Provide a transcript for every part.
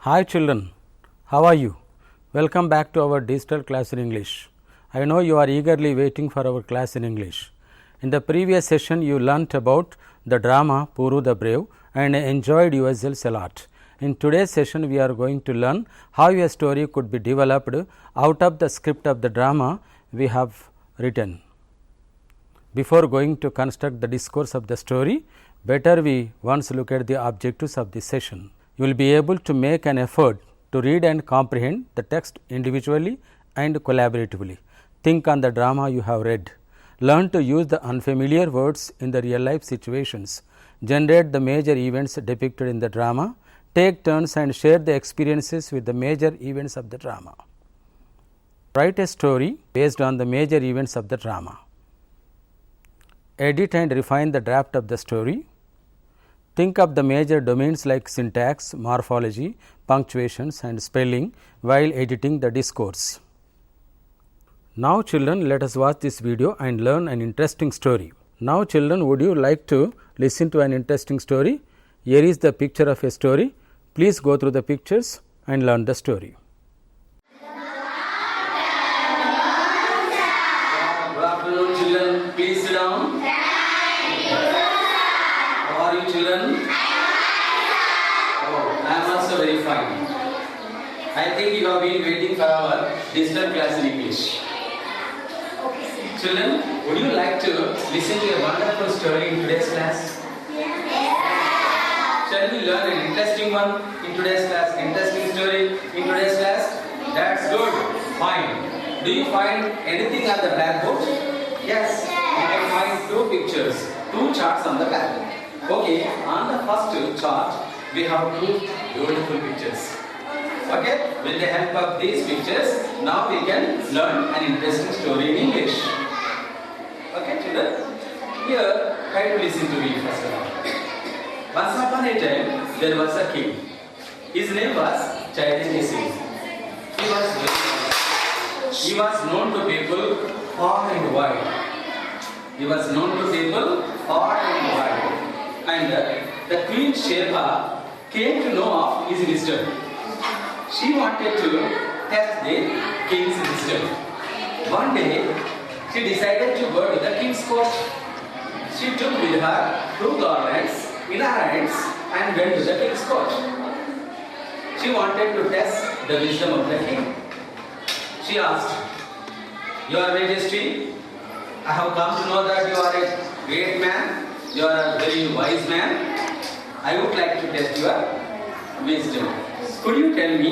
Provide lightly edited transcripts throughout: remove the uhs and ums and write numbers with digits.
Hi children, how are you? Welcome back to our digital class in English. I know you are eagerly waiting for our class in English. In the previous session, you learnt about the drama Puru the Brave and enjoyed yourselves a lot. In today's session, we are going to learn how a story could be developed out of the script of the drama we have written. Before going to construct the discourse of the story, better we once look at the objectives of this session. You will be able to make an effort to read and comprehend the text individually and collaboratively. Think on the drama you have read. Learn to use the unfamiliar words in the real life situations. Generate the major events depicted in the drama. Take turns and share the experiences with the major events of the drama. Write a story based on the major events of the drama. Edit and refine the draft of the story. Think of the major domains like syntax, morphology, punctuations and spelling while editing the discourse. Now children, let us watch this video and learn an interesting story. Now children, would you like to listen to an interesting story? Here is the picture of a story. Please go through the pictures and learn the story. Good afternoon children, please sit down. How are you children? Oh, I am also very fine. I think you have been waiting for our digital class in English. Children, would you like to listen to a wonderful story in today's class? Shall we learn an interesting one in today's class? Interesting story in today's class? That's good. Fine. Do you find anything on the blackboard? Yes. You can find two pictures, two charts on the blackboard. Okay. On the first chart, we have two beautiful pictures. Okay. With the help of these pictures, now we can learn an interesting story in English. Okay, children? Here, try to listen to me first of all. Once upon a time, there was a king. His name was 𝗬𝗎. He was known to people far and wide. He was known to people far and wide. And the Queen 𝗧𝗧 came to know of his wisdom. She wanted to test the king's wisdom. One day, she decided to go to the king's court. She took with her two garlands in her hands and went to the king's court. She wanted to test the wisdom of the king. She asked, "Your Majesty, I have come to know that you are a great man, you are a very wise man. I would like to test your wisdom. Could you tell me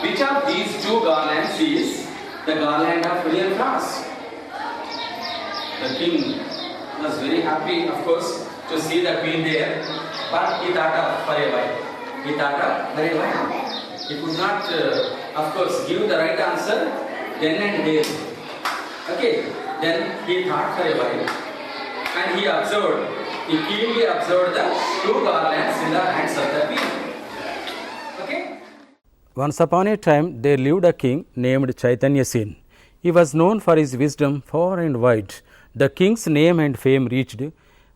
which of these two garlands is the garland of real flowers?" The king was very happy, of course, to see the queen there, but he thought of for a while. He could not, of course, give the right answer then and there. Okay, then he thought for a while, and he keenly observed the two garlands in the hands of the queen. Okay. Once upon a time, there lived a king named 𝗬𝗎. He was known for his wisdom far and wide. The king's name and fame reached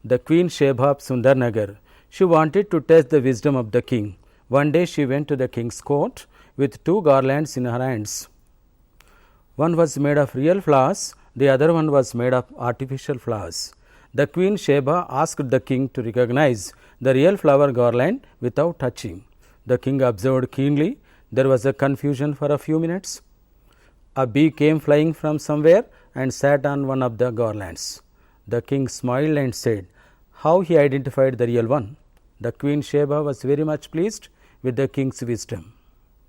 the Queen 𝗧𝗧 of Sundarnagar. She wanted to test the wisdom of the king. One day she went to the king's court with two garlands in her hands. One was made of real flowers, the other one was made of artificial flowers. The Queen 𝗧𝗧 asked the king to recognize the real flower garland without touching. The king observed keenly. There was a confusion for a few minutes. A bee came flying from somewhere and sat on one of the garlands. The king smiled and said how he identified the real one. The Queen 𝗧𝗧 was very much pleased with the king's wisdom.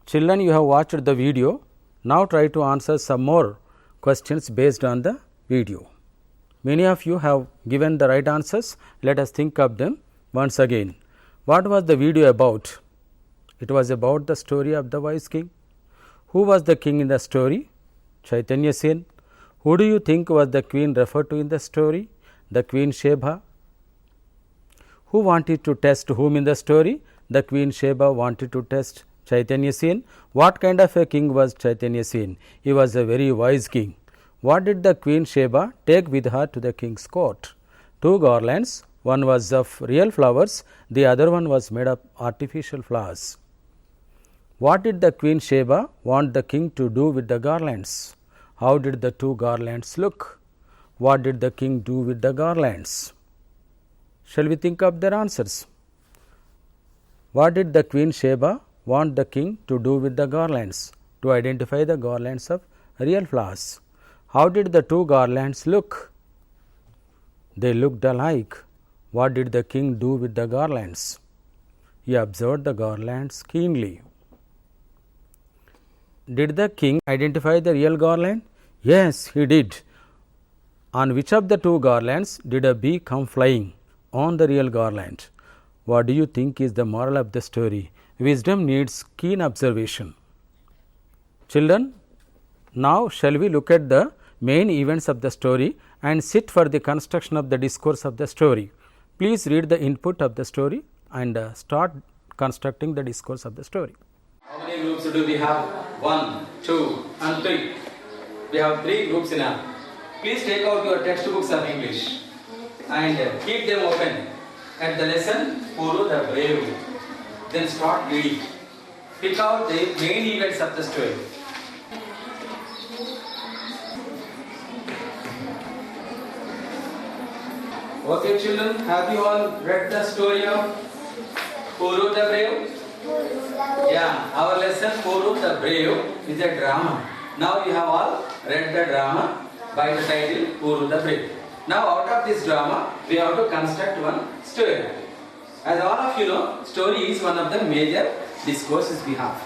Children, you have watched the video. Now try to answer some more questions based on the video. Many of you have given the right answers. Let us think of them once again. What was the video about? It was about the story of the wise king. Who was the king in the story? 𝗬𝗎. Who do you think was the queen referred to in the story? The Queen 𝗧𝗧. Who wanted to test whom in the story? The Queen 𝗧𝗧 wanted to test 𝗬𝗎. What kind of a king was 𝗬𝗎? He was a very wise king. What did the Queen 𝗧𝗧 take with her to the king's court? Two garlands, one was of real flowers, the other one was made of artificial flowers. What did the Queen Sheba want the king to do with the garlands? How did the two garlands look? What did the king do with the garlands? Shall we think of their answers? What did the Queen Sheba want the king to do with the garlands? To identify the garlands of real flowers. How did the two garlands look? They looked alike. What did the king do with the garlands? He observed the garlands keenly. Did the king identify the real garland? Yes, he did. On which of the two garlands did a bee come flying? On the real garland. What do you think is the moral of the story? Wisdom needs keen observation. Children, now shall we look at the main events of the story and sit for the construction of the discourse of the story. Please read the input of the story and start constructing the discourse of the story. How many groups do we have? 1, 2 and 3. We have 3 groups in our. Please take out your textbooks of English and keep them open at the lesson Puru the Brave. Then start reading. Pick out the main events of the story. Okay children, have you all read the story of Puru the Brave? Yeah, our lesson Puru the Brave is a drama. Now you have all read the drama by the title Puru the Brave. Now out of this drama, we have to construct one story. As all of you know, story is one of the major discourses we have.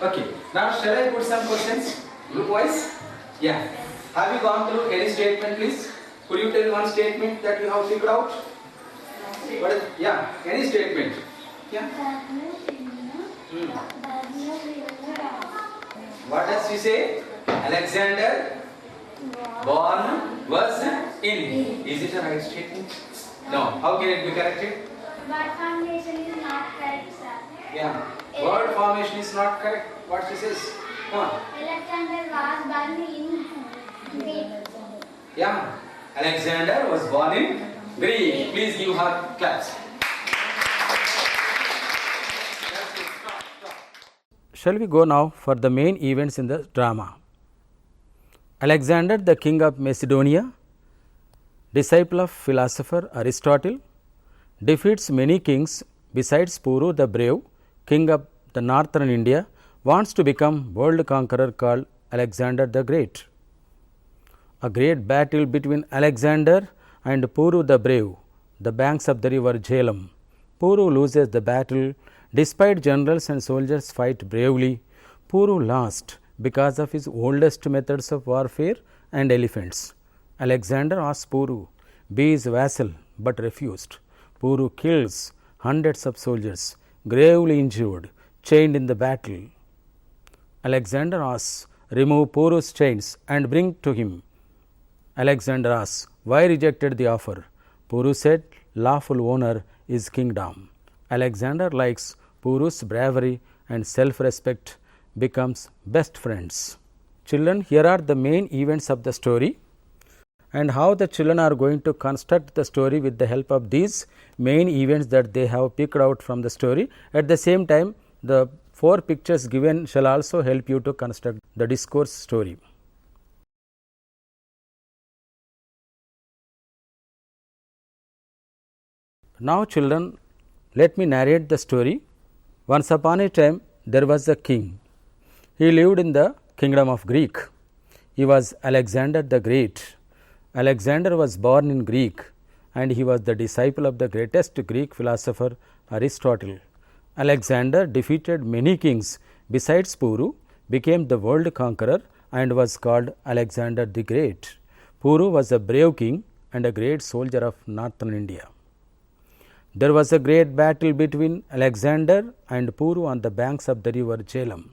Okay, now shall I put some questions group wise? Yeah. Have you gone through any statement please? Could you tell one statement that you have figured out? What is, yeah, any statement. Yeah. What does she say? Alexander born was in. Is it a right statement? No. How can it be corrected? Word formation is not correct, sir. Yeah. Word formation is not correct. What she says? Come on. Alexander was born in Greek. Yeah. Alexander was born in Greece. Please give her claps. Shall we go now for the main events in the drama? Alexander, the king of Macedonia, disciple of philosopher Aristotle, defeats many kings besides Puru the Brave, king of the northern India, wants to become world conqueror called Alexander the Great. A great battle between Alexander and Puru the Brave, the banks of the river Jhelum. Puru loses the battle. Despite generals and soldiers fight bravely, Puru lost because of his oldest methods of warfare and elephants. Alexander asks Puru, be his vassal, but refused. Puru kills hundreds of soldiers, gravely injured, chained in the battle. Alexander asks, remove Puru's chains and bring to him. Alexander asks, why rejected the offer? Puru said, lawful owner is kingdom. Alexander likes Puru's bravery and self-respect, becomes best friends. Children, here are the main events of the story and how the children are going to construct the story with the help of these main events that they have picked out from the story. At the same time, the 4 pictures given shall also help you to construct the discourse story. Now children, let me narrate the story. Once upon a time, there was a king. He lived in the kingdom of Greek. He was Alexander the Great. Alexander was born in Greek and he was the disciple of the greatest Greek philosopher Aristotle. Alexander defeated many kings besides Puru, became the world conqueror and was called Alexander the Great. Puru was a brave king and a great soldier of northern India. There was a great battle between Alexander and Puru on the banks of the river Jhelum.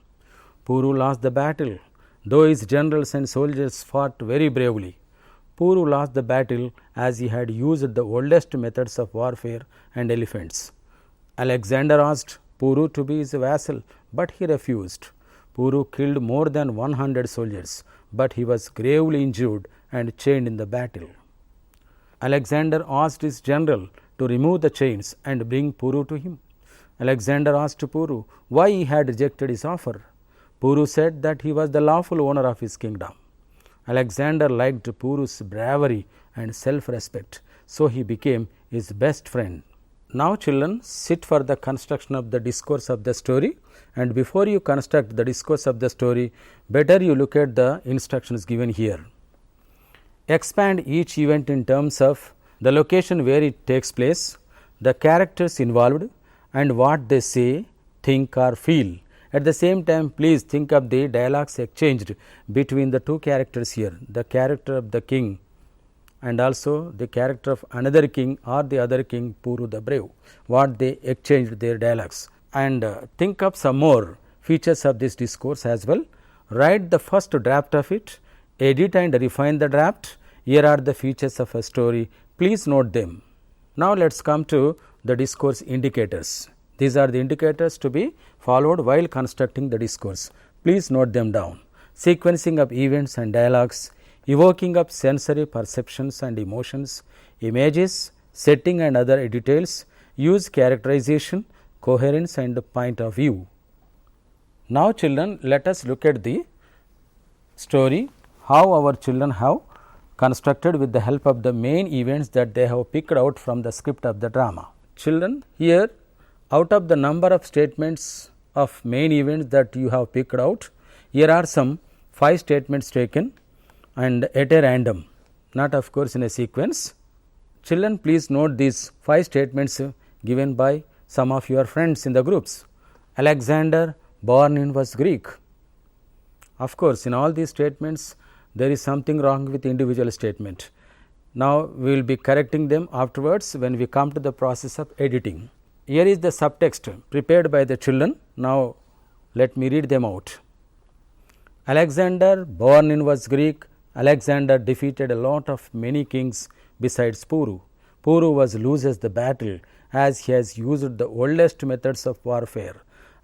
Puru lost the battle, though his generals and soldiers fought very bravely. Puru lost the battle as he had used the oldest methods of warfare and elephants. Alexander asked Puru to be his vassal, but he refused. Puru killed more than 100 soldiers, but he was gravely injured and chained in the battle. Alexander asked his general to remove the chains and bring Puru to him. Alexander asked Puru why he had rejected his offer. Puru said that he was the lawful owner of his kingdom. Alexander liked Puru's bravery and self-respect, so he became his best friend. Now children, sit for the construction of the discourse of the story, and before you construct the discourse of the story, better you look at the instructions given here. Expand each event in terms of the location where it takes place, the characters involved, and what they say, think or feel. At the same time, please think of the dialogues exchanged between the two characters here, the character of the king and also the character of another king or the other king, Puru the Brave, what they exchanged their dialogues. And think of some more features of this discourse as well. Write the first draft of it, edit and refine the draft. Here are the features of a story. Please note them. Now, let us come to the discourse indicators. These are the indicators to be followed while constructing the discourse. Please note them down. Sequencing of events and dialogues, evoking of sensory perceptions and emotions, images, setting and other details, use characterization, coherence and point of view. Now, children, let us look at the story, how our children have constructed with the help of the main events that they have picked out from the script of the drama. Children, here out of the number of statements of main events that you have picked out, here are some 5 statements taken and at a random, not of course in a sequence. Children, please note these 5 statements given by some of your friends in the groups. Alexander born in was Greek. Of course, in all these statements there is something wrong with individual statement. Now, we will be correcting them afterwards when we come to the process of editing. Here is the subtext prepared by the children. Now, let me read them out. Alexander born in was Greek. Alexander defeated a lot of many kings besides Puru. Puru was loses the battle as he has used the oldest methods of warfare.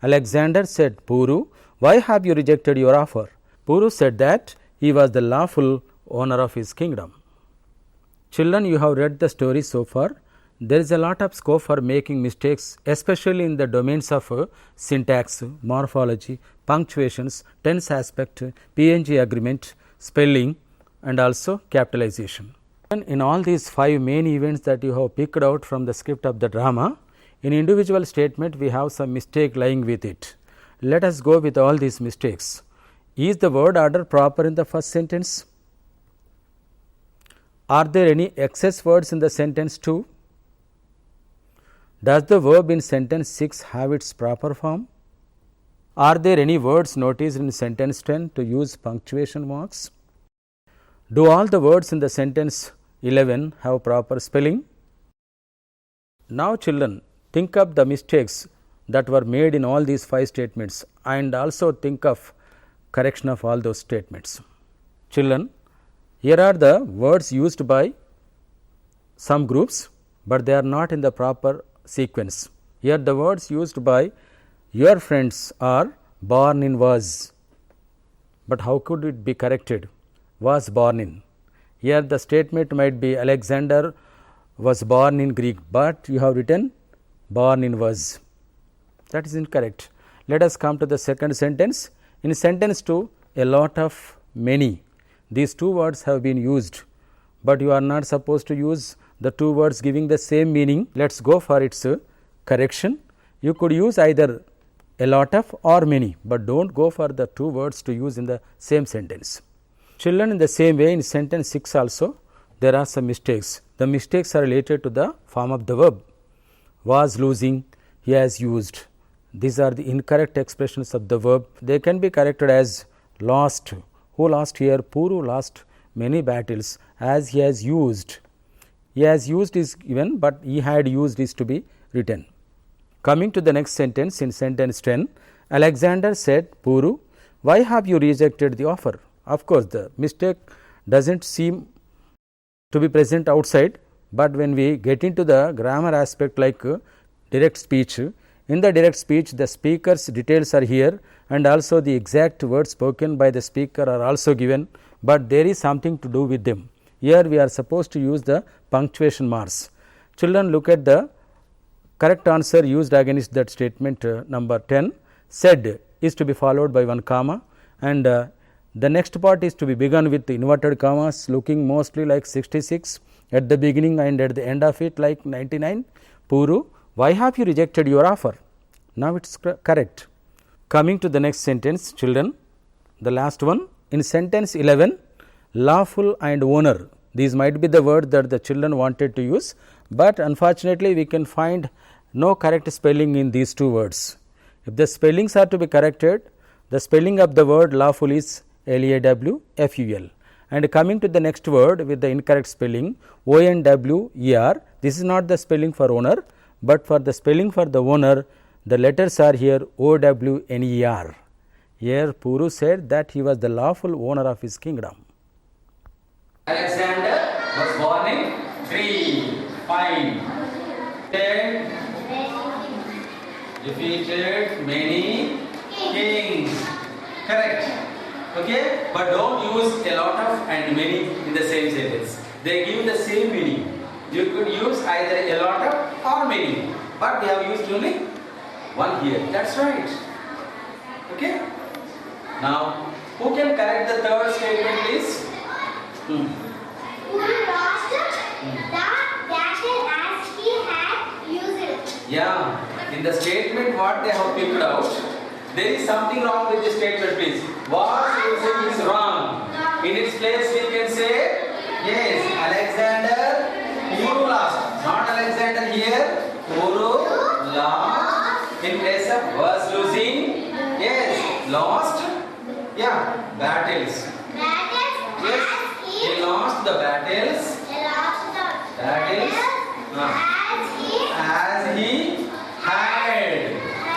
Alexander said, Puru, why have you rejected your offer? Puru said that he was the lawful owner of his kingdom. Children, you have read the story so far. There is a lot of scope for making mistakes, especially in the domains of syntax, morphology, punctuations, tense aspect, PNG agreement, spelling and also capitalization. In all these 5 main events that you have picked out from the script of the drama, in individual statement we have some mistake lying with it. Let us go with all these mistakes. Is the word order proper in the first sentence? Are there any excess words in the sentence 2? Does the verb in sentence 6 have its proper form? Are there any words noticed in sentence 10 to use punctuation marks? Do all the words in the sentence 11 have proper spelling? Now, children, think of the mistakes that were made in all these 5 statements and also think of correction of all those statements. Children, here are the words used by some groups, but they are not in the proper sequence. Here the words used by your friends are born in was, but how could it be corrected? Was born in. Here the statement might be Alexander was born in Greek, but you have written born in was. That is incorrect. Let us come to the second sentence. In sentence 2, a lot of many. These 2 words have been used, but you are not supposed to use the 2 words giving the same meaning. Let us go for its correction. You could use either a lot of or many, but do not go for the 2 words to use in the same sentence. Children, in the same way in sentence 6 also there are some mistakes. The mistakes are related to the form of the verb. Was losing, he has used. These are the incorrect expressions of the verb. They can be corrected as lost. Who lost here? Puru lost many battles as he has used. He has used is given, but he had used is to be written. Coming to the next sentence, in sentence 10, Alexander said, Puru, why have you rejected the offer? Of course, the mistake does not seem to be present outside, but when we get into the grammar aspect like direct speech, in the direct speech the speaker's details are here and also the exact words spoken by the speaker are also given, but there is something to do with them. Here we are supposed to use the punctuation marks. Children, look at the correct answer used against that statement number 10, said is to be followed by one comma, and the next part is to be begun with inverted commas looking mostly like 66 at the beginning and at the end of it like 99. Puru, why have you rejected your offer? Now it is correct. Coming to the next sentence, children, the last one. In sentence 11, lawful and owner, these might be the word that the children wanted to use, but unfortunately we can find no correct spelling in these two words. If the spellings are to be corrected, the spelling of the word lawful is LAWFUL, and coming to the next word with the incorrect spelling ONWER, this is not the spelling for owner, but for the spelling for the owner, the letters are here OWNER. Here Puru said that he was the lawful owner of his kingdom. Alexander was born in 3. Fine. 10. Defeated many kings. Correct. Okay, but don't use a lot of and many in the same sentence. They give the same meaning. You could use either a lot of or many, but we have used only one here. That's right. Okay. Now, who can correct the third statement, please? Who lost the battle as he had used it. Yeah. In the statement, what they have picked out, there is something wrong with the statement, please. Was using is wrong. In its place, we can say, yes, Alexander, Puru lost. Not Alexander here. Puru lost. In place of was losing, yes, lost. Yeah, battles. Yes, he lost the battles. Battles.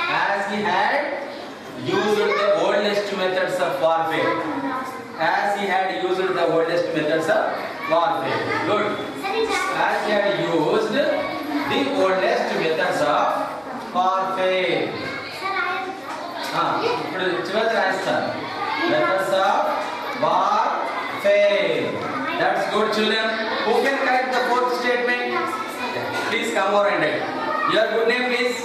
As he had used the oldest methods of warfare. As he had used the oldest methods of warfare. Good. As he had used the oldest methods of warfare. Methods of warfare. That's good, children. Who can correct the fourth statement? Please come over and write. Your good name, please.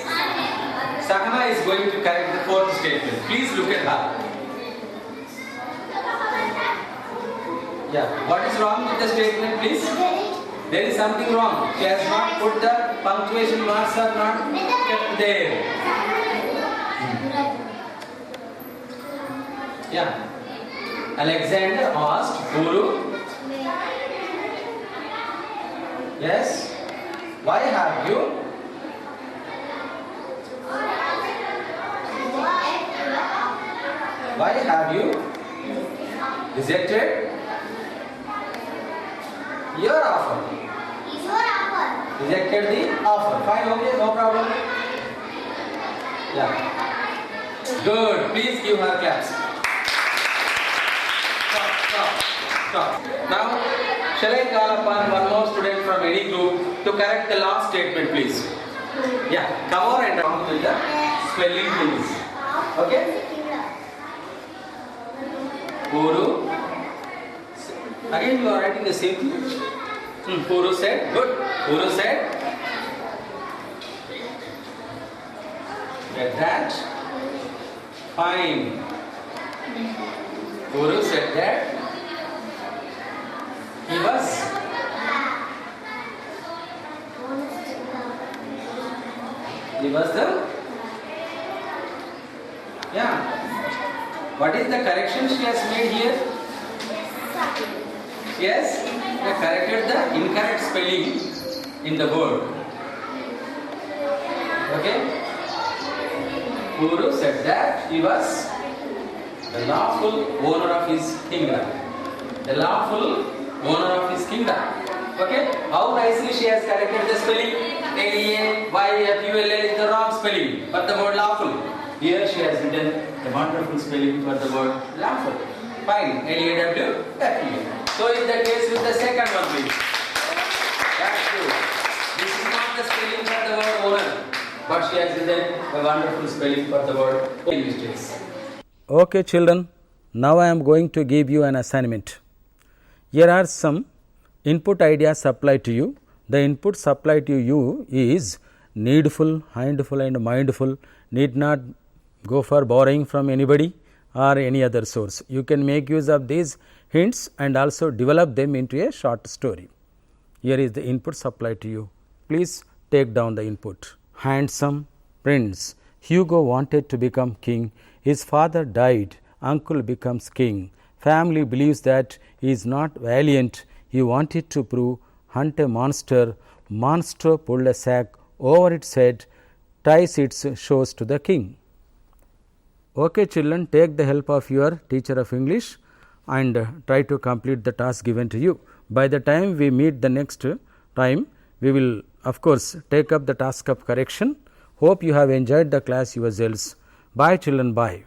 Sakana is going to correct the fourth statement. Please look at her. Yeah. What is wrong with the statement, please? There is something wrong. She has not put the punctuation marks are not kept there. Yeah. Alexander asked Puru. Yes. Why have you? Why have you rejected your offer? Rejected the offer. Fine, okay, no problem. Yeah. Good. Please give her claps. Stop. Now, shall I call upon one more student from any group to correct the last statement, please? Yeah, come over and come with the spelling, please. Okay? Puru. Again, you are writing the same thing. Puru said, good. Puru said, get that. Fine. Puru said that he was the, yeah. What is the correction she has made here? Yes, they corrected the incorrect spelling in the word. Okay? Puru said that he was the lawful owner of his kingdom. The lawful owner of his kingdom. Okay? How nicely she has corrected the spelling. LAWFUL is the wrong spelling for the word lawful. Here she has written the wonderful spelling for the word lawful. Fine. LAWFUL. So is the case with the second one, please. That's true. This is not the spelling for the word owner, but she has written a wonderful spelling for the word mistakes. Okay, children. Now I am going to give you an assignment. Here are some input ideas supplied to you. The input supplied to you is needful, handful and mindful. Need not go for borrowing from anybody or any other source. You can make use of these hints and also develop them into a short story. Here is the input supplied to you. Please take down the input. Handsome prince. Hugo wanted to become king. His father died. Uncle becomes king. Family believes that he is not valiant. He wanted to prove, hunt a monster. Monster pulled a sack over its head, ties its shows to the king. Okay, children, take the help of your teacher of English and try to complete the task given to you. By the time we meet the next time, we will of course take up the task of correction. Hope you have enjoyed the class yourselves. Bye children, bye.